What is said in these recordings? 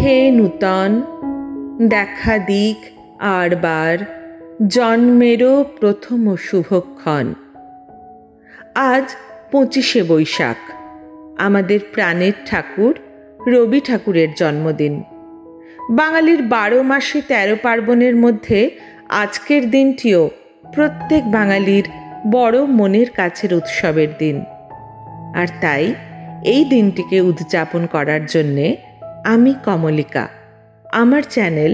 হে নূতন দেখা দিক আরবার, জন্মেরও প্রথম শুভক্ষণ। আজ 25শে বৈশাখ, আমাদের প্রাণের ঠাকুর রবি ঠাকুরের জন্মদিন। বাঙালির 12 মাসে 13 পার্বণের মধ্যে আজকের দিনটিও প্রত্যেক বাঙালির বড় মনের কাছের উৎসবের দিন। আর তাই এই দিনটিকে উদযাপন করার জন্যে আমি কমলিকা আমার চ্যানেল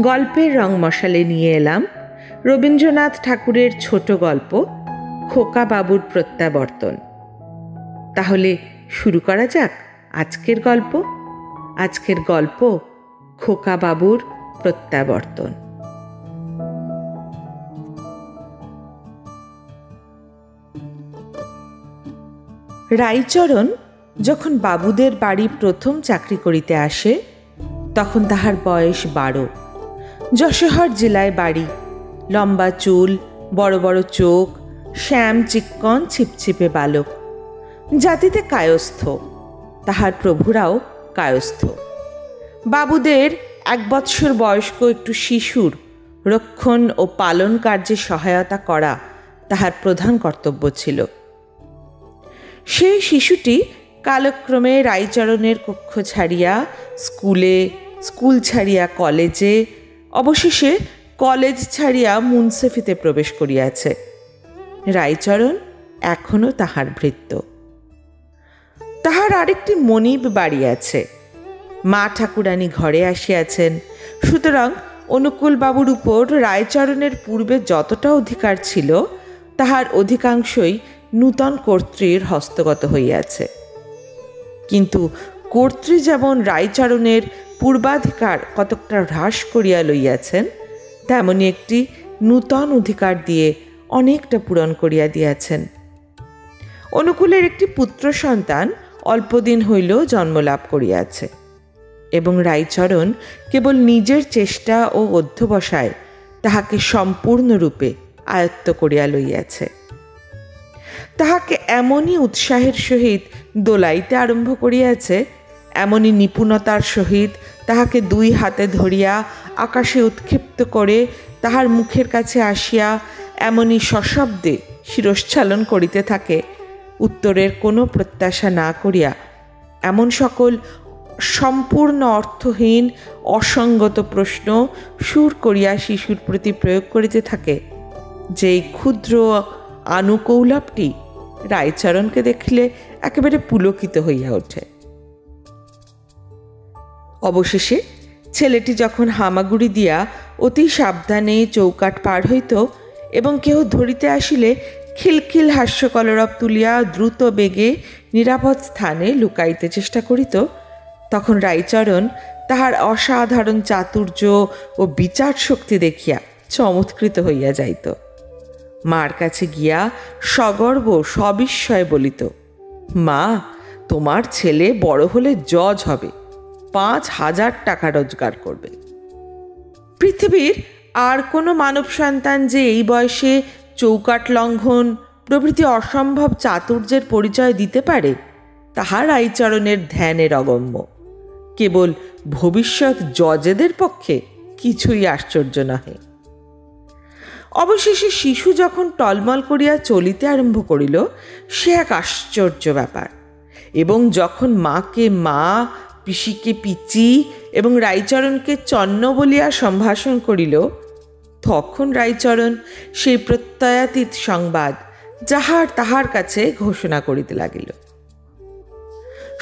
গল্পের রং মশালে নিয়ে এলাম রবীন্দ্রনাথ ঠাকুরের ছোট গল্প খোকা বাবুর প্রত্যাবর্তন। তাহলে শুরু করা যাক আজকের গল্প। আজকের গল্প খোকা বাবুর প্রত্যাবর্তন। রাইচরণ যখন বাবুদের বাড়ি প্রথম চাকরি করিতে আসে তখন তাহার বয়স 12। যশোহর জেলায় বাড়ি। লম্বা চুল, বড় বড় চোখ, শ্যাম চিক্কন ছিপছিপে বালক। জাতিতে কায়স্থ, তাহার প্রভুরাও কায়স্থ। বাবুদের 1 বৎসর বয়স্ক একটু শিশুর রক্ষণ ও পালন কার্যে সহায়তা করা তাহার প্রধান কর্তব্য ছিল। সেই শিশুটি কালক্রমে রাইচরণের কক্ষ ছাড়িয়া স্কুল ছাড়িয়া কলেজে, অবশেষে কলেজ ছাড়িয়া মুন্সেফিতে প্রবেশ করিয়াছে। রাইচরণ এখনও তাহার ভৃত্য। তাহার আরেকটি মনিব বাড়ি আছে। মা ঠাকুরানী ঘরে আসিয়াছেন, সুতরাং অনুকূলবাবুর উপর রায়চরণের পূর্বে যতটা অধিকার ছিল তাহার অধিকাংশই নূতন কর্ত্রীর হস্তগত হইয়াছে। কিন্তু কর্ত্রী যেমন রায়চরণের পূর্বাধিকার কতকটা হ্রাস করিয়া লইয়াছেন, তেমনি একটি নূতন অধিকার দিয়ে অনেকটা পূরণ করিয়া দিয়াছেন। অনুকূলের একটি পুত্র সন্তান অল্পদিন হইল জন্মলাভ করিয়াছে এবং রায়চরণ কেবল নিজের চেষ্টা ও অধ্যবসায় তাহাকে সম্পূর্ণরূপে আয়ত্ত করিয়া লইয়াছে। তাহাকে এমনই উৎসাহের সহিত দোলাইতে আরম্ভ করিয়াছে, এমনই নিপুণতার সহিত তাহাকে 2 হাতে ধরিয়া আকাশে উৎক্ষিপ্ত করে তাহার মুখের কাছে আসিয়া এমনই সশব্দে শিরশ্চালন করিতে থাকে, উত্তরের কোনো প্রত্যাশা না করিয়া এমন সকল সম্পূর্ণ অর্থহীন অসঙ্গত প্রশ্ন সুর করিয়া শিশুর প্রতি প্রয়োগ করিতে থাকে, যে ক্ষুদ্র আনুকৌলভটি রায়চরণকে দেখিলে একেবারে পুলকিত হইয়া ওঠে। অবশেষে ছেলেটি যখন হামাগুড়ি দিয়া অতি সাবধানে চৌকাঠ পার হইত এবং কেহ ধরিতে আসিলে খিলখিল হাস্যকলরব তুলিয়া দ্রুত বেগে নিরাপদ স্থানে লুকাইতে চেষ্টা করিত, তখন রায়চরণ তাহার অসাধারণ চাতুর্য ও বিচার শক্তি দেখিয়া চমৎকৃত হইয়া যাইত। মার কাছে গিয়া সগর্ব সবিস্ময়ে বলিত, মা, তোমার ছেলে বড় হলে জজ হবে, 5,000 টাকা রোজগার করবে। পৃথিবীর আর কোনো মানব সন্তান যে এই বয়সে চৌকাঠ লঙ্ঘন প্রভৃতি অসম্ভব চাতুর্যের পরিচয় দিতে পারে তাহা রায়চরণের ধ্যানের অগম্য। কেবল ভবিষ্যৎ জজেদের পক্ষে কিছুই আশ্চর্য নহে। অবশেষে শিশু যখন টলমল করিয়া চলিতে আরম্ভ করিল, সে এক আশ্চর্য ব্যাপার। এবং যখন মাকে মা, পিসিকে পিচি এবং রায়চরণকে চন্ন বলিয়া সম্ভাষণ করিল, তখন রায়চরণ সেই প্রত্যয়াতীত সংবাদ যাহার তাহার কাছে ঘোষণা করিতে লাগিল।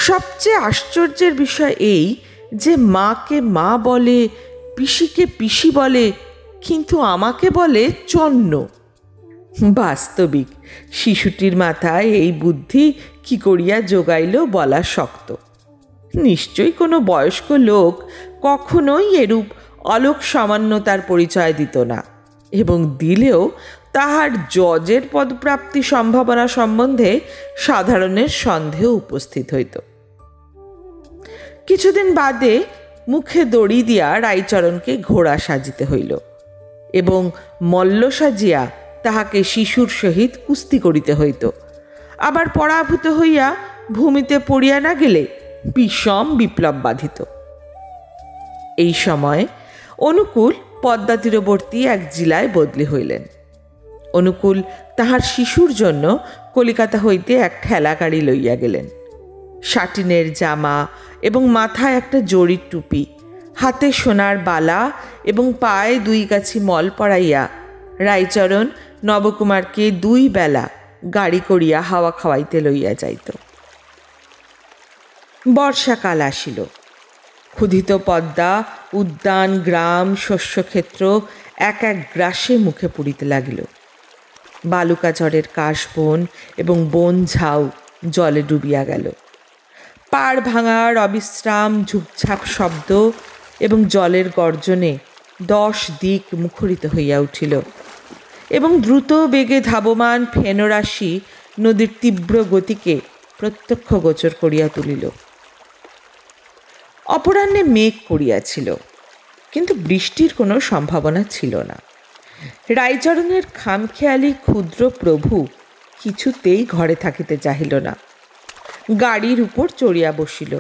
সবচেয়ে আশ্চর্যের বিষয় এই যে মাকে মা বলে, পিসিকে পিসি বলে, কিন্তু আমাকে বলে চন্ন। বাস্তবিক শিশুটির মাথায় এই বুদ্ধি কি করিয়া জোগাইল বলা শক্ত। নিশ্চয়ই কোনো বয়স্ক লোক কখনোই এরূপ অলোক সামান্যতার পরিচয় দিত না, এবং দিলেও তাহার জজের পদপ্রাপ্তি সম্ভাবনা সম্বন্ধে সাধারণের সন্দেহ উপস্থিত হইত। কিছুদিন বাদে মুখে দড়ি দিয়া রায়চরণকে ঘোড়া সাজিতে হইল এবং মল্ল সাজিয়া তাহাকে শিশুর সহিত কুস্তি করিতে হইত। আবার পরাভূত হইয়া ভূমিতে পড়িয়া না গেলে বিষম বিপ্লব বাধিত। এই সময় অনুকূল পদ্মা তীরবর্তী এক জেলায় বদলি হইলেন। অনুকূল তাহার শিশুর জন্য কলিকাতা হইতে এক ঠেলা গাড়ি লইয়া গেলেন। সাটিনের জামা এবং মাথায় একটা জরির টুপি, হাতে সোনার বালা এবং পায়ে 2 গাছি মল পরাইয়া রায়চরণ নবকুমারকে 2 বেলা গাড়ি করিয়া হাওয়া খাওয়াইতে লইয়া যাইত। বর্ষাকাল আসিল। ক্ষুধিত পদ্মা, উদ্যান, গ্রাম, শস্যক্ষেত্র এক এক গ্রাসে মুখে পুড়িতে লাগিল। বালুকাচরের কাশবন এবং বন ঝাউ জলে ডুবিয়া গেল। পাড় ভাঙার অবিশ্রাম ঝুপঝাপ শব্দ এবং জলের গর্জনে 10 দিক মুখরিত হইয়া উঠিল এবং দ্রুত বেগে ধাবমান ফেনরাশি নদীর তীব্র গতিকে প্রত্যক্ষ গোচর করিয়া তুলিল। অপরাহ্নে মেঘ করিয়াছিল, কিন্তু বৃষ্টির কোনো সম্ভাবনা ছিল না। রায়চরণের খামখেয়ালি ক্ষুদ্র প্রভু কিছুতেই ঘরে থাকিতে চাহিল না, গাড়ির উপর চড়িয়া বসিল।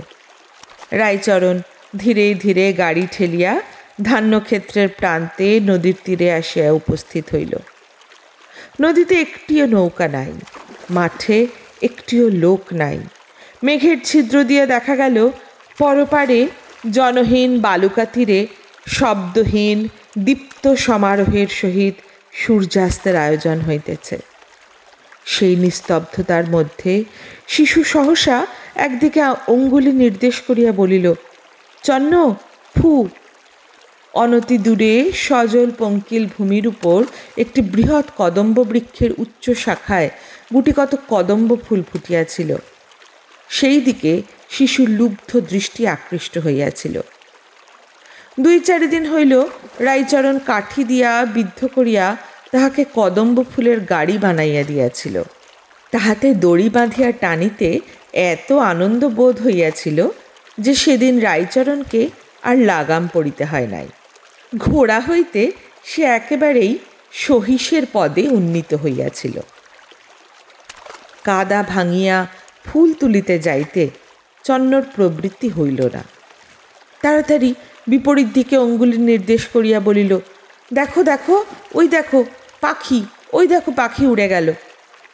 রায়চরণ ধীরে ধীরে গাড়ি ঠেলিয়া ধান্যক্ষেত্রের প্রান্তে নদীর তীরে আসিয়া উপস্থিত হইল। নদীতে একটিও নৌকা নাই, মাঠে একটিও লোক নাই। মেঘের ছিদ্র দিয়ে দেখা গেল পরপারে জনহীন বালুকা তীরে শব্দহীন দীপ্ত সমারোহের সহিত সূর্যাস্তের আয়োজন হইতেছে। সেই নিস্তব্ধতার মধ্যে শিশু সহসা একদিকে অঙ্গুলি নির্দেশ করিয়া বলিল, চন্ন ফু। অনতি দূরে সজল পঙ্কিল ভূমির উপর একটি বৃহৎ কদম্ব বৃক্ষের উচ্চ শাখায় গুটি কত কদম্ব ফুল ফুটিয়াছিল। সেই দিকে শিশুর লুব্ধ দৃষ্টি আকৃষ্ট হইয়াছিল। 2-4 দিন হইল রায়চরণ কাঠি দিয়া বিদ্ধ করিয়া তাহাকে কদম্ব ফুলের গাড়ি বানাইয়া দিয়াছিল। তাহাতে দড়ি বাঁধিয়া টানিতে এত আনন্দ বোধ হইয়াছিল যে সেদিন রায়চরণকে আর লাগাম পড়িতে হয় নাই। ঘোড়া হইতে সে একেবারেই সহিসের পদে উন্নীত হইয়াছিল। কাদা ভাঙিয়া ফুল তুলিতে যাইতে চন্নর প্রবৃত্তি হইল না। তাড়াতাড়ি বিপরীত দিকে অঙ্গুলি নির্দেশ করিয়া বলিল, দেখো দেখো, ওই দেখো পাখি, ওই দেখো পাখি উড়ে গেল।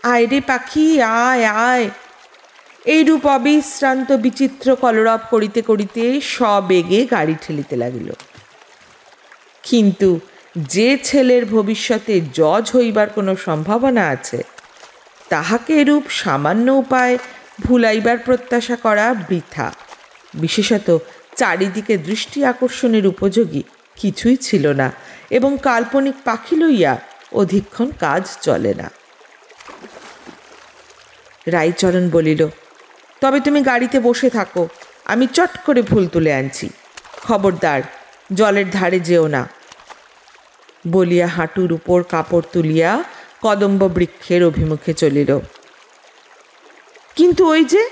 আয় রে পাখি, আয় আয়। এইরূপ অবিশ্রান্ত বিচিত্র কলরব করিতে করিতে সবেগে গাড়ি ঠেলিতে লাগিল। কিন্তু যে ছেলের ভবিষ্যতে জজ হইবার কোনো সম্ভাবনা আছে, তাহাকে এরূপ সামান্য উপায় ভুলাইবার প্রত্যাশা করা বৃথা। বিশেষত চারিদিকে দৃষ্টি আকর্ষণের উপযোগী কিছুই ছিল না এবং কাল্পনিক পাখি লইয়া অধিকক্ষণ কাজ চলে না। রায়চরণ বলিল, তবে তুমি গাড়িতে বসে থাকো, আমি চট করে ফুল তুলে আনছি। খবরদার জলের ধারে যেও না। বলিয়া হাঁটুর উপর কাপড় তুলিয়া কদম্ব বৃক্ষের অভিমুখে চলিল। কিন্তু ওই যে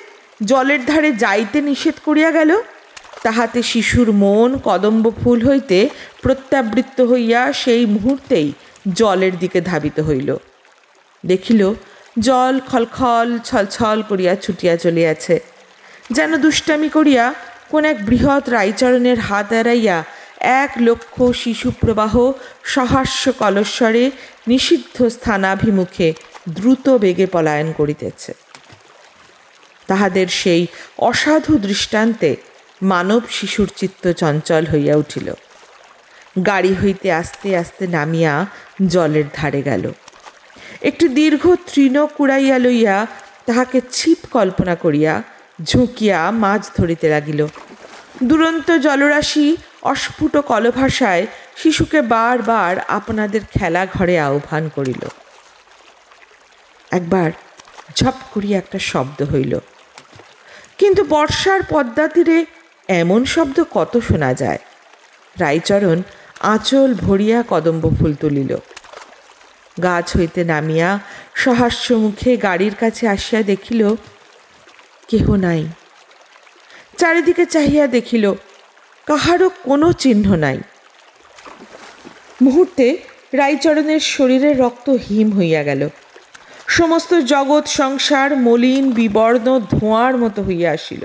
জলের ধারে যাইতে নিষেধ করিয়া গেল, তাহাতে শিশুর মন কদম্ব ফুল হইতে প্রত্যাবৃত্ত হইয়া সেই মুহূর্তেই জলের দিকে ধাবিত হইল। দেখিল জল খলখল ছলছল করিয়া ছুটিয়া চলিয়াছে, যেন দুষ্টামি করিয়া কোন এক বৃহৎ রায়চরণের হাত এড়াইয়া 1,00,000 শিশু প্রবাহ সহাস্য কলস্বরে নিষিদ্ধ স্থানাভিমুখে দ্রুত বেগে পলায়ন করিতেছে। তাহাদের সেই অসাধু দৃষ্টান্তে মানব শিশুর চিত্ত চঞ্চল হইয়া উঠিল। গাড়ি হইতে আস্তে আস্তে নামিয়া জলের ধারে গেল। একটি দীর্ঘ তৃণ কুড়াইয়া লইয়া তাহাকে ছিপ কল্পনা করিয়া ঝুঁকিয়া মাছ ধরিতে লাগিল। দুরন্ত জলরাশি অস্ফুট কলভাষায় শিশুকে বারবার আপনাদের খেলা ঘরে আহ্বান করিল। একবার ঝপ করিয়া একটা শব্দ হইল, কিন্তু বর্ষার পদ্মা তীরে এমন শব্দ কত শোনা যায়। রায়চরণ আঁচল ভরিয়া কদম্ব ফুল তুলিল। গাছ হইতে নামিয়া সহাস্য মুখে গাড়ির কাছে আসিয়া দেখিল কেহ নাই। চারিদিকে চাহিয়া দেখিল কাহারও কোনো চিহ্ন নাই। মুহূর্তে রায়চরণের শরীরের রক্ত হিম হইয়া গেল। সমস্ত জগৎ সংসার মলিন বিবর্ণ ধোঁয়ার মতো হইয়া আসিল।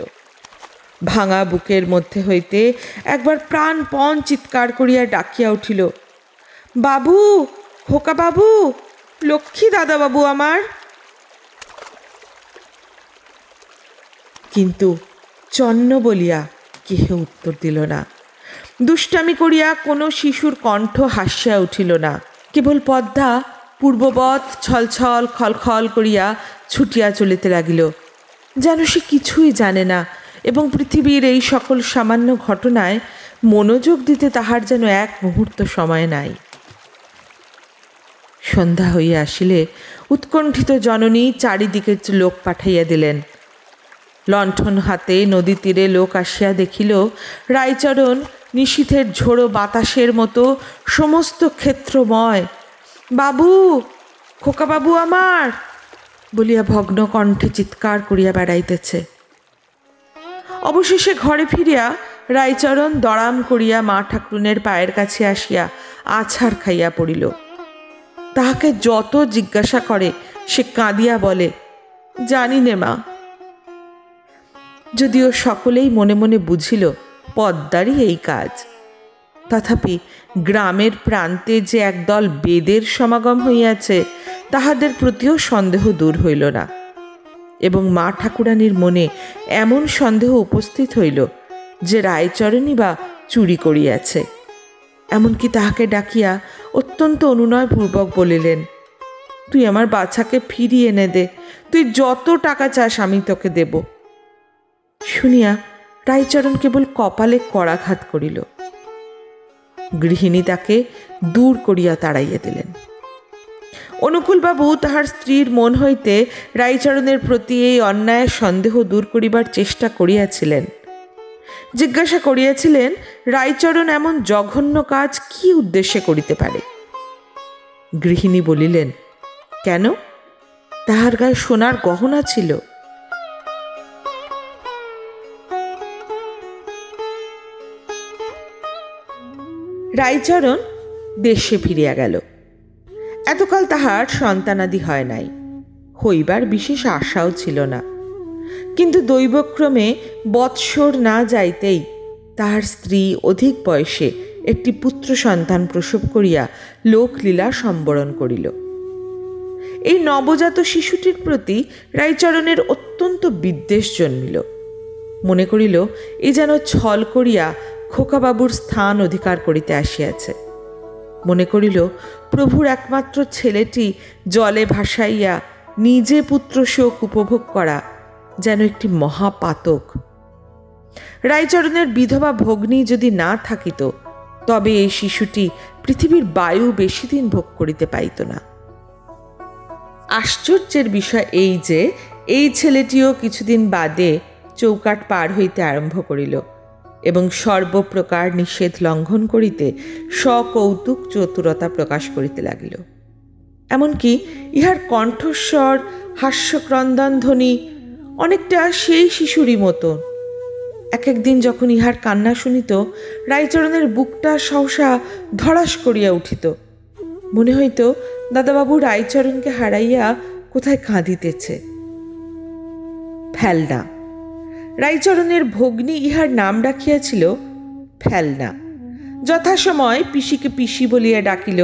ভাঙা বুকের মধ্যে হইতে একবার প্রাণপণ চিৎকার করিয়া ডাকিয়া উঠিল, বাবু, খোকা বাবু, লক্ষ্মী দাদা বাবু আমার। কিন্তু চন্ন বলিয়া কেহ উত্তর দিল না। দুষ্টামি করিয়া কোনো শিশুর কণ্ঠ হাসিয়া উঠিল না। কেবল পদ্মা পূর্ববৎ ছলছল খলখল করিয়া ছুটিয়া চলিতে লাগিল, যেন সে কিছুই জানে না এবং পৃথিবীর এই সকল সামান্য ঘটনায় মনোযোগ দিতে তাহার যেন এক মুহূর্ত সময় নাই। সন্ধ্যা হইয়া আসিলে উৎকণ্ঠিত জননী চারিদিকে লোক পাঠাইয়া দিলেন। লণ্ঠন হাতে নদী তীরে লোক আসিয়া দেখিল রায়চরণ নিশীথের ঝোড়ো বাতাসের মতো সমস্ত ক্ষেত্রময় বাবু, খোকা বাবু আমার বলিয়া ভগ্ন কণ্ঠে চিৎকার করিয়া বেড়াইতেছে। অবশেষে ঘরে ফিরিয়া রায়চরণ দড়াম করিয়া মা ঠাকুরুনের পায়ের কাছে আসিয়া আছাড় খাইয়া পড়িল। তাহাকে যত জিজ্ঞাসা করে সে কাঁদিয়া বলে, জানি নে মা। যদিও সকলেই মনে মনে বুঝিল পদ্মারই এই কাজ, তথাপি গ্রামের প্রান্তে যে একদল বেদের সমাগম হইয়াছে তাহাদের প্রতিও সন্দেহ দূর হইল না, এবং মা ঠাকুরানীর মনে এমন সন্দেহ উপস্থিত হইল যে রায়চরণই বা চুরি করিয়াছে। এমনকি তাহাকে ডাকিয়া অত্যন্ত অনুনয়পূর্বক বলিলেন, তুই আমার বাচ্চাকে ফিরিয়ে এনে দে, তুই যত টাকা চাস আমি তোকে দেব। শুনিয়া রায়চরণ কেবল কপালে করাঘাত করিল। গৃহিণী তাকে দূর করিয়া তাড়াইয়া দিলেন। অনুকূলবাবু তাহার স্ত্রীর মন হইতে রায়চরণের প্রতি এই অন্যায়ের সন্দেহ দূর করিবার চেষ্টা করিয়াছিলেন। জিজ্ঞাসা করিয়াছিলেন রায়চরণ এমন জঘন্য কাজ কি উদ্দেশ্যে করিতে পারে। গৃহিণী বলিলেন, কেন, তাহার গায়ে সোনার গহনা ছিল। রায়চরণ দেশে ফিরিয়া গেল। এতকাল তাহার সন্তানাদি হয় নাই, হইবার বিশেষ আশাও ছিল না। কিন্তু দৈবক্রমে বৎসর না যাইতেই তাহার স্ত্রী অধিক বয়সে একটি পুত্র সন্তান প্রসব করিয়া লোকলীলা সম্বরণ করিল। এই নবজাত শিশুটির প্রতি রায়চরণের অত্যন্ত বিদ্বেষ জন্মিল। মনে করিল এ যেন ছল করিয়া খোকাবাবুর স্থান অধিকার করিতে আসিয়াছে। মনে করিল প্রভুর একমাত্র ছেলেটি জলে ভাসাইয়া নিজে পুত্র শোক উপভোগ করা যেন একটি মহাপাতক। রায়চরণের বিধবা ভগ্নী যদি না থাকিত তবে এই শিশুটি পৃথিবীর বায়ু বেশি দিন ভোগ করিতে পাইত না। আশ্চর্যের বিষয় এই যে এই ছেলেটিও কিছুদিন বাদে চৌকাঠ পার হইতে আরম্ভ করিল এবং সর্বপ্রকার নিষেধ লঙ্ঘন করিতে সকৌতুক চতুরতা প্রকাশ করিতে লাগিল। এমনকি ইহার কণ্ঠস্বর, হাস্যক্রন্দন ধ্বনি অনেকটা সেই শিশুরই মতো। এক একদিন যখন ইহার কান্না শুনিত রায়চরণের বুকটা সহসা ধড়াস করিয়া উঠিত। মনে হইত দাদাবাবু রায়চরণকে হারাইয়া কোথায় কাঁদিতেছে। ফেলনা, রায়চরণের ভগ্নী ইহার নাম রাখিয়াছিল ফেলনা। যথাসময় পিসিকে পিসি বলিয়া ডাকিল।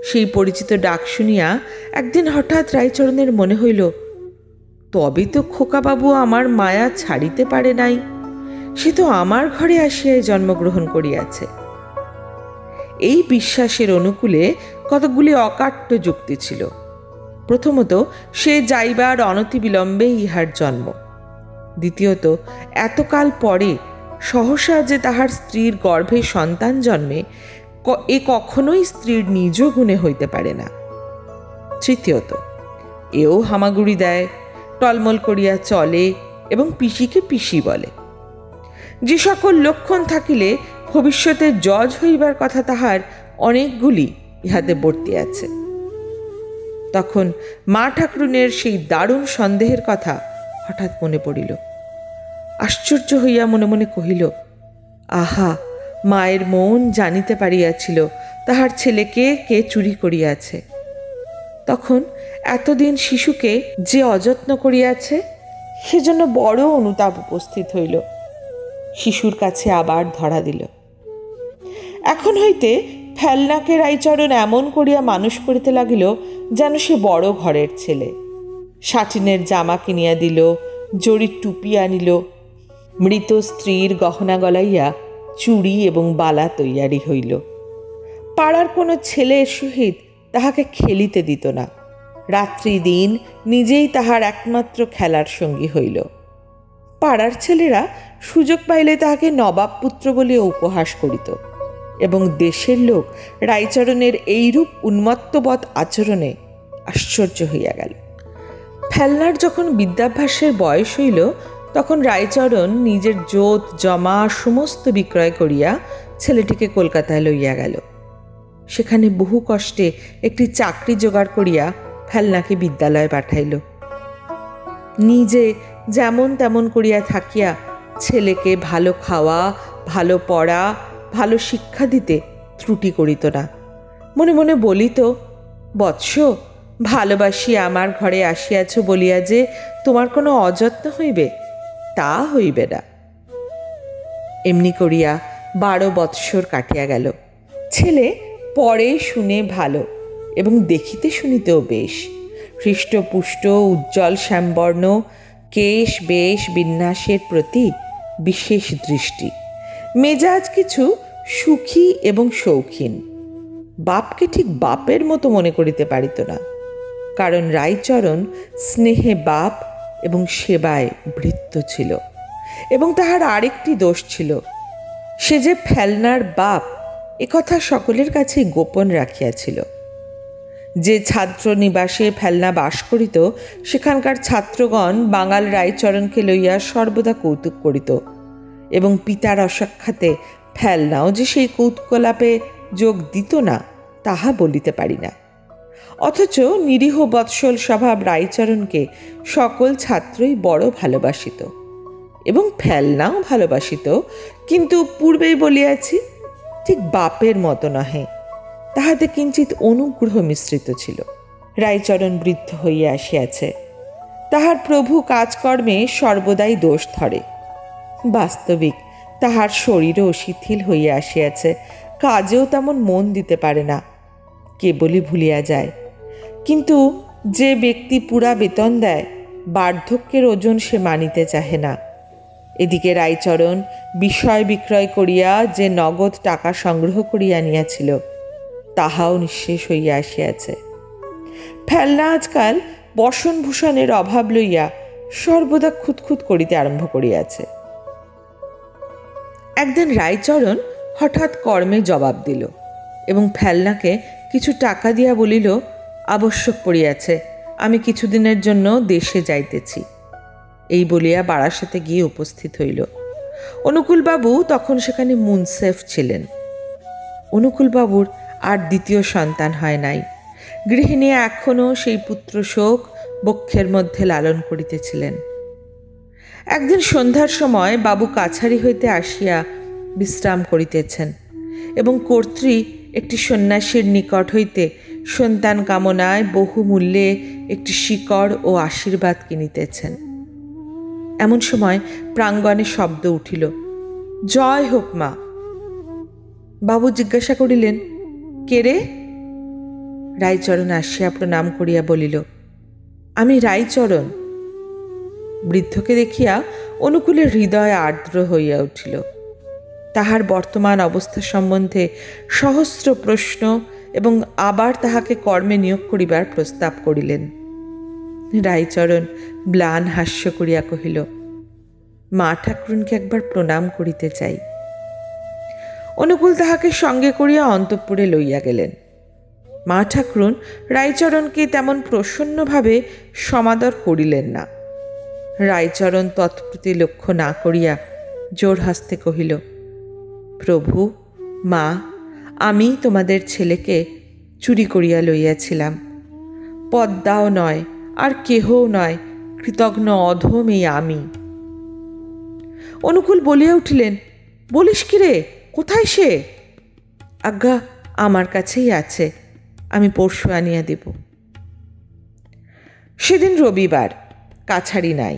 সেই পরিচিত ডাক শুনিয়া একদিন হঠাৎ রায়চরণের মনে হইল, তবে তো খোকাবাবু আমার মায়া ছাড়িতে পারে নাই, সে তো আমার ঘরে আসিয়াই জন্মগ্রহণ করিয়াছে। এই বিশ্বাসের অনুকূলে কতকগুলি অকাট্য যুক্তি ছিল। প্রথমত, সে যাইবার অনতিবিলম্বে ইহার জন্ম। দ্বিতীয়ত, এতকাল পরে সহসা যে তাহার স্ত্রীর গর্ভে সন্তান জন্মে এ কখনোই স্ত্রীর নিজ গুণে হইতে পারে না। তৃতীয়ত, এও হামাগুড়ি দেয়, টলমল করিয়া চলে এবং পিসিকে পিসি বলে। যে সকল লক্ষণ থাকিলে ভবিষ্যতে জজ হইবার কথা তাহার অনেকগুলি ইহাতে বর্তিয়াছে। তখন মা ঠাকুরুনের সেই দারুণ সন্দেহের কথা হঠাৎ মনে পড়িল। আশ্চর্য হইয়া মনে মনে কহিল, আহা, মায়ের মন জানিতে পারিয়াছিল তাহার ছেলেকে কে চুরি করিয়াছে। তখন এতদিন শিশুকে যে অযত্ন করিয়াছে সেজন্য বড় অনুতাপ উপস্থিত হইল। শিশুর কাছে আবার ধরা দিল। এখন হইতে ফেলনাকে রাইচরণ এমন করিয়া মানুষ করিতে লাগিল যেন সে বড় ঘরের ছেলে। সাটিনের জামা কিনিয়া দিল, জরির টুপি আনিল, মৃত স্ত্রীর গহনা গলাইয়া চুড়ি এবং বালা তৈয়ারি হইল। পাড়ার কোনো ছেলের সহিত তাহাকে খেলিতে দিত না। রাত্রি দিন নিজেই তাহার একমাত্র খেলার সঙ্গী হইল। পাড়ার ছেলেরা সুযোগ পাইলে তাহাকে নবাব পুত্র বলিয়া উপহাস করিত এবং দেশের লোক রাইচরণের এইরূপ উন্মত্তবৎ আচরণে আশ্চর্য হইয়া গেল। ফেলনার যখন বিদ্যাভ্যাসের বয়স হইল তখন রাইচরণ নিজের জোত জমা সমস্ত বিক্রয় করিয়া ছেলেটিকে কলকাতায় লইয়া গেল। সেখানে বহু কষ্টে একটি চাকরি জোগাড় করিয়া ফেলনাকে বিদ্যালয়ে পাঠাইল। নিজে যেমন তেমন করিয়া থাকিয়া ছেলেকে ভালো খাওয়া, ভালো পড়া, ভালো শিক্ষা দিতে ত্রুটি করিত না। মনে মনে বলিত, বৎস, ভালোবাসি আমার ঘরে আসিয়াছ বলিয়া যে তোমার কোনো অযত্ন হইবে, তা হইবে না। এমনি করিয়া 12 বৎসর কাটিয়া গেল। ছেলে পড়ে শুনে ভালো এবং দেখিতে শুনিতেও বেশ। হৃষ্টপুষ্ট, উজ্জ্বল শ্যামবর্ণ, কেশ বেশ বিন্যাসের প্রতি বিশেষ দৃষ্টি, মেজাজ কিছু সুখী এবং শৌখিন। বাপকে ঠিক বাপের মতো মনে করিতে পারিত না, কারণ রাইচরণ স্নেহে বাপ এবং সেবায় ভৃত্য ছিল। এবং তাহার আরেকটি দোষ ছিল, সে যে ফেলনার বাপ একথা সকলের কাছেই গোপন রাখিয়াছিল। যে ছাত্র নিবাসে ফেলনা বাস করিত সেখানকার ছাত্রগণ বাঙাল রাইচরণকে লইয়া সর্বদা কৌতুক করিত এবং পিতার অসাক্ষাতে ফেলনাও যে সেই কৌতুকলাপে যোগ দিত না তাহা বলিতে পারি না। অথচ নিরীহ বৎসল স্বভাব রাইচরণকে সকল ছাত্রই বড় ভালোবাসিত এবং ফেলনাও ভালোবাসিত, কিন্তু পূর্বেই বলিয়াছি ঠিক বাপের মতো নহে, তাহাতে কিঞ্চিত অনুগ্রহ মিশ্রিত ছিল। রাইচরণ বৃদ্ধ হইয়া আসিয়াছে, তাহার প্রভু কাজকর্মে সর্বদাই দোষ ধরে। বাস্তবিক তাহার শরীরও শিথিল হইয়া আসিয়াছে, কাজেও তেমন মন দিতে পারে না, কেবলই ভুলিয়া যায়। কিন্তু যে ব্যক্তি পুরা বেতন দেয়, বার্ধক্যের ওজন সে মানিতে চাহে না। এদিকে রাইচরণ বিষয় বিক্রয় করিয়া যে নগদ টাকা সংগ্রহ করিয়া নিয়াছিল তাহাও নিঃশেষ হইয়া আসিয়াছে। ফেলনা আজকাল বসনভূষণের অভাব লইয়া সর্বদা খুঁতখুত করিতে আরম্ভ করিয়াছে। একদিন রাইচরণ হঠাৎ কর্মে জবাব দিল এবং ফেলনাকে কিছু টাকা দিয়া বলিল, আবশ্যক পড়িয়াছে, আমি কিছুদিনের জন্য দেশে যাইতেছি। এই বলিয়া বারাসাতে গিয়ে উপস্থিত হইল। অনুকূলবাবু তখন সেখানে মুনসেফ ছিলেন। অনুকূলবাবুর আর দ্বিতীয় সন্তান হয় নাই। গৃহিণী এখনও সেই পুত্র শোক বক্ষের মধ্যে লালন করিতেছিলেন। একদিন সন্ধ্যার সময় বাবু কাছারি হইতে আসিয়া বিশ্রাম করিতেছেন এবং কর্ত্রী একটি সন্ন্যাসীর নিকট হইতে সন্তান কামনায় বহু মূল্যে একটি শিকড় ও আশীর্বাদ কিনিতেছেন। এমন সময় প্রাঙ্গণে শব্দ উঠিল, জয় হোক মা। বাবু জিজ্ঞাসা করিলেন, কে রে? রাইচরণ আসিয়া প্রণাম করিয়া বলিল, আমি রাইচরণ। বৃদ্ধকে দেখিয়া অনুকূলের হৃদয় আর্দ্র হইয়া উঠিল। তাহার বর্তমান অবস্থা সম্বন্ধে সহস্র প্রশ্ন এবং আবার তাহাকে কর্মে নিয়োগ করিবার প্রস্তাব করিলেন। রাইচরণ ম্লান হাস্য করিয়া কহিল, মা ঠাকুরুনকে একবার প্রণাম করিতে চাই। অনুকূল তাহাকে সঙ্গে করিয়া অন্তঃপুরে লইয়া গেলেন। মা ঠাকুরুন রাইচরণকে তেমন প্রসন্নভাবে সমাদর করিলেন না। রাইচরণ তৎপ্রতি লক্ষ্য না করিয়া জোর হাসতে কহিল, প্রভু, মা, আমি তোমাদের ছেলেকে চুরি করিয়া লইয়াছিলাম। পদ্মাও নয়, আর কেহও নয়, কৃতঘ্ন অধম এই আমি। অনুকূল বলিয়া উঠিলেন, বলিস কি রে, কোথায় সে? আজ্ঞা, আমার কাছেই আছে, আমি পরশু আনিয়া দেব। সেদিন রবিবার, কাছারি নাই।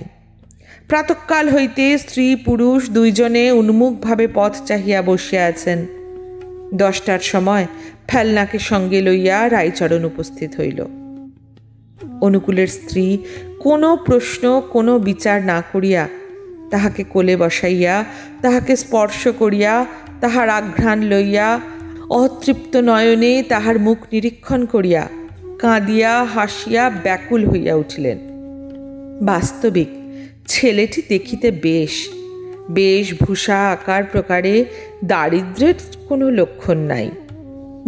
প্রাতঃকাল হইতে স্ত্রী পুরুষ দুইজনে উন্মুখভাবে পথ চাহিয়া বসিয়া আছেন। 10টার সময় ফেলনাকে সঙ্গে লইয়া রায়চরণ উপস্থিত হইল। অনুকূলের স্ত্রী কোনো প্রশ্ন কোনো বিচার না করিয়া তাহাকে কোলে বসাইয়া তাহাকে স্পর্শ করিয়া তাহার আঘ্রাণ লইয়া অতৃপ্ত নয়নে তাহার মুখ নিরীক্ষণ করিয়া কাঁদিয়া হাসিয়া ব্যাকুল হইয়া উঠিলেন। বাস্তবিক ছেলেটি দেখিতে বেশভূষা আকার প্রকারে দারিদ্র্যের কোনো লক্ষণ নাই।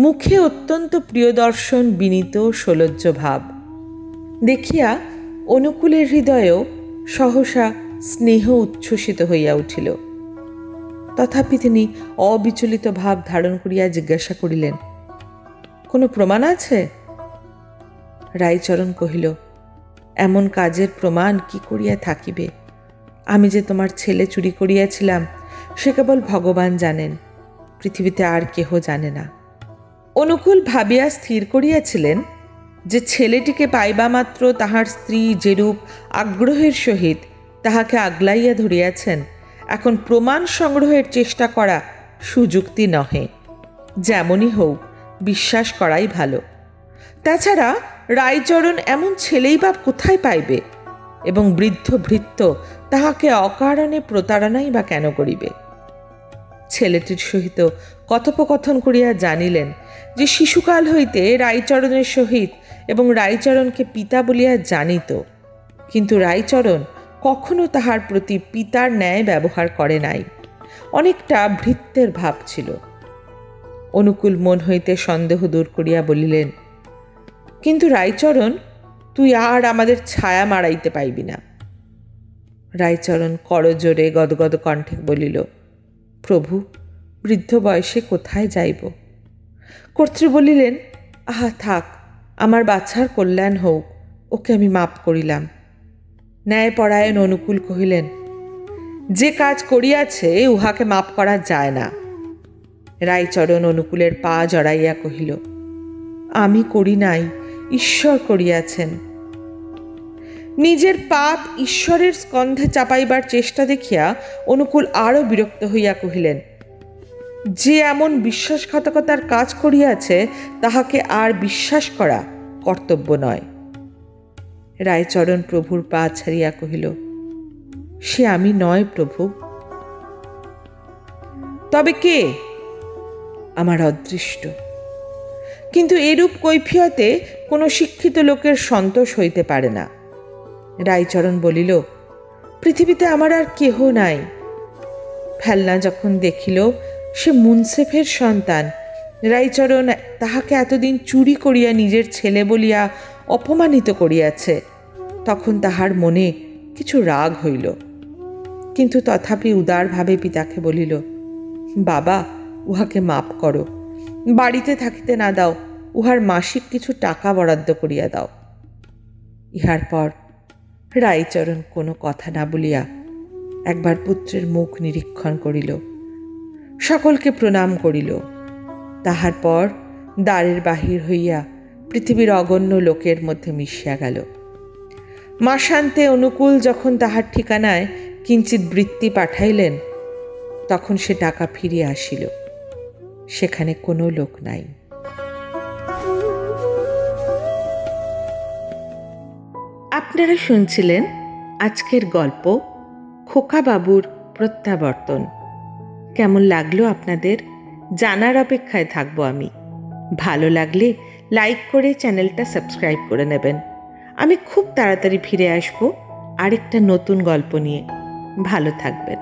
মুখে অত্যন্ত প্রিয়দর্শন বিনীত সলজ্জ ভাব দেখিয়া অনুকূলের হৃদয়েও সহসা স্নেহ উচ্ছ্বসিত হইয়া উঠিল। তথাপি তিনি অবিচলিত ভাব ধারণ করিয়া জিজ্ঞাসা করিলেন, কোনো প্রমাণ আছে? রায়চরণ কহিল, এমন কাজের প্রমাণ কি করিয়া থাকিবে? আমি যে তোমার ছেলে চুরি করিয়াছিলাম সে কেবল ভগবান জানেন, পৃথিবীতে আর কেহ জানে না। অনুকূল ভাবিয়া স্থির করিয়াছিলেন যে ছেলেটিকে পাইবা মাত্র তাহার স্ত্রী যেরূপ আগ্রহের সহিত তাহাকে আগলাইয়া ধরিয়াছেন, এখন প্রমাণ সংগ্রহের চেষ্টা করা সুযুক্তি নহে। যেমনই হোক বিশ্বাস করাই ভালো। তাছাড়া রায়চরণ এমন ছেলেই বা কোথায় পাইবে, এবং বৃদ্ধ ভৃত্য তাহাকে অকারণে প্রতারণাই বা কেন করিবে? ছেলেটির সহিত কথোপকথন করিয়া জানিলেন যে শিশুকাল হইতে রায়চরণের সহিত এবং রায়চরণকে পিতা বলিয়া জানিত, কিন্তু রায়চরণ কখনো তাহার প্রতি পিতার ন্যায় ব্যবহার করে নাই, অনেকটা ভৃত্যের ভাব ছিল। অনুকূল মন হইতে সন্দেহ দূর করিয়া বলিলেন, কিন্তু রায়চরণ, তুই আর আমাদের ছায়া মারাইতে পাইবি না। রায়চরণ করজোরে গদগদ কণ্ঠে বলিল, প্রভু, বৃদ্ধ বয়সে কোথায় যাইব? কর্ত্রী বলিলেন, আহা থাক, আমার বাচ্চার কল্যাণ হোক, ওকে আমি মাপ করিলাম। ন্যায়পরায়ণ অনুকূল কহিলেন, যে কাজ করিয়াছে উহাকে মাপ করা যায় না। রায়চরণ অনুকূলের পা জড়াইয়া কহিল, আমি করি নাই, ঈশ্বর করিয়াছেন। নিজের পাপ ঈশ্বরের স্কন্ধে চাপাইবার চেষ্টা দেখিয়া অনুকূল আরও বিরক্ত হইয়া কহিলেন, যে এমন বিশ্বাসঘাতকতার কাজ করিয়াছে তাহাকে আর বিশ্বাস করা কর্তব্য নয়। রায়চরণ প্রভুর পা ছাড়িয়া কহিল, সে আমি নয় প্রভু। তবে কে? আমার অদৃষ্ট। কিন্তু এরূপ কৈফিয়তে কোনো শিক্ষিত লোকের সন্তোষ হইতে পারে না। রায়চরণ বলিল, পৃথিবীতে আমার আর কেহ নাই। ফেলনা যখন দেখিল সে মুনসেফের সন্তান, রায়চরণ তাহাকে এতদিন চুরি করিয়া নিজের ছেলে বলিয়া অপমানিত করিয়াছে, তখন তাহার মনে কিছু রাগ হইল, কিন্তু তথাপি উদারভাবে পিতাকে বলিল, বাবা, উহাকে মাপ করো, বাড়িতে থাকিতে না দাও, উহার মাসিক কিছু টাকা বরাদ্দ করিয়া দাও। ইহার পর রায়চরণ কোনো কথা না বলিয়া একবার পুত্রের মুখ নিরীক্ষণ করিল, সকলকে প্রণাম করিল। তাহার পর দ্বারের বাহির হইয়া পৃথিবীর অগণ্য লোকের মধ্যে মিশিয়া গেল। মাসান্তে অনুকূল যখন তাহার ঠিকানায় কিঞ্চিৎ বৃত্তি পাঠাইলেন, তখন সে টাকা ফিরিয়া আসিল। সেখানে কোনো লোক নাই। আপনারা শুনছিলেন আজকের গল্প খোকা বাবুর প্রত্যাবর্তন। কেমন লাগলো আপনাদের জানার অপেক্ষায় থাকবো আমি। ভালো লাগলে লাইক করে চ্যানেলটা সাবস্ক্রাইব করে নেবেন। আমি খুব তাড়াতাড়ি ফিরে আসবো আরেকটা নতুন গল্প নিয়ে। ভালো থাকবেন।